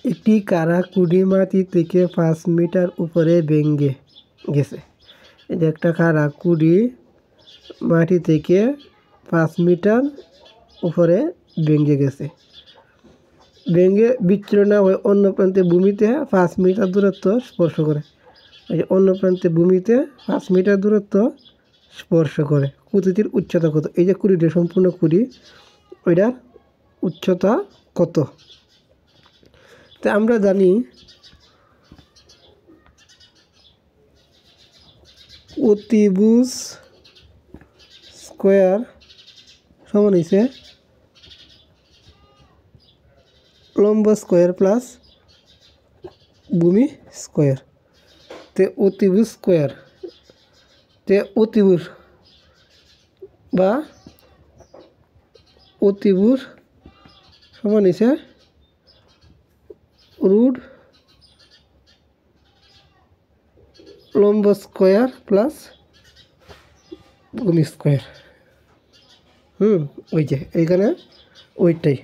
একটি কারাকুড়ি মাটি থেকে 5 মিটার উপরে ভেঙে গেছে। এই যে একটা কারাকুড়ি মাটি থেকে 5 মিটার উপরে ভেঙে গেছে। ভেঙে বিচ্ছিন্ন হয়ে অন্য প্রান্তে ভূমিতে 5 মিটার দূরত্ব স্পর্শ করে। এই যে অন্য প্রান্তে ভূমিতে 5 মিটার দূরত্ব স্পর্শ করে। কুড়িটির উচ্চতা কত? এই যে কুড়িটা সম্পূর্ণ কুড়ি, ওইটার উচ্চতা কত? তো আমরা জানি অতিভুজ স্কোয়ার সমান হয়েছে লম্ব স্কোয়ার প্লাস ভূমি স্কোয়ার। তে অতিভুজ স্কোয়ার, তে অতিভুজ বা অতিভুজ সমান হয়েছে রুট লম্ব স্কোয়ার প্লাস ভূমি স্কোয়ার। ওই যে এইখানে ওইটাই,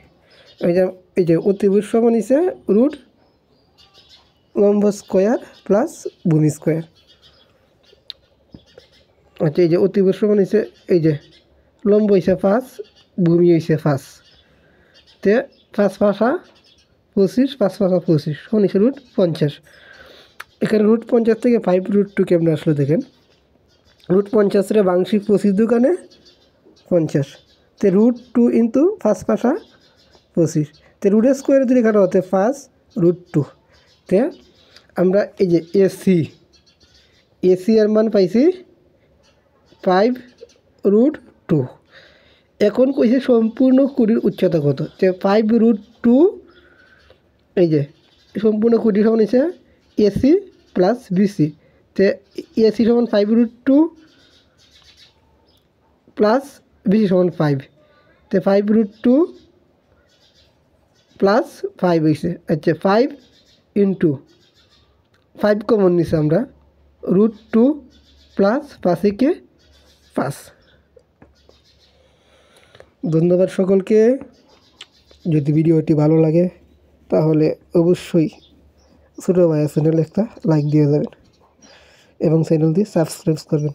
এই যে অতিভুজ সমান হয়েছে রুট লম্ব স্কোয়ার প্লাস ভূমি স্কোয়ার। আচ্ছা, এই যে অতিভুজ সমান হয়েছে, এই যে লম্ব হয়েছে 5, ভূমি হয়েছে 5, তে 5 5 25, 5 5 25 সমান হয়েছে রুট 50। এখানে রুট 50 থেকে 5 রুট 2 কেমন আসলো দেখেন। রুট 50 বাংশিক 25 দোকানে 50, তে রুট 2 ইন্টু 5 5 25, তে রুটের স্কোয়ারে যদি এখানে হতে 5 রুট 2, তে আমরা এই যে এসি এর মান পাইছি 5 রুট 2। এখন কইছে সম্পূর্ণ কুড়ির উচ্চতা কত? যে 5 রুট 2, এই যে সম্পূর্ণ কুড়ি সমান হচ্ছে এসি প্লাস বিসি। তে এসি সমান 5 রুট 2 প্লাস বিসি সমান 5, তে 5 রুট 2 প্লাস 5 হয়েছে। আচ্ছা, 5 ইন্টু 5 কমন নিছে আমরা, রুট 2 প্লাস 5 5। ধন্যবাদ সকলকে। যদি ভিডিওটি ভালো লাগে তাহলে অবশ্যই ছোটো ভাইয়ের চ্যানেলে একটা লাইক দিয়ে যাবেন এবং চ্যানেলটি সাবস্ক্রাইব করবেন।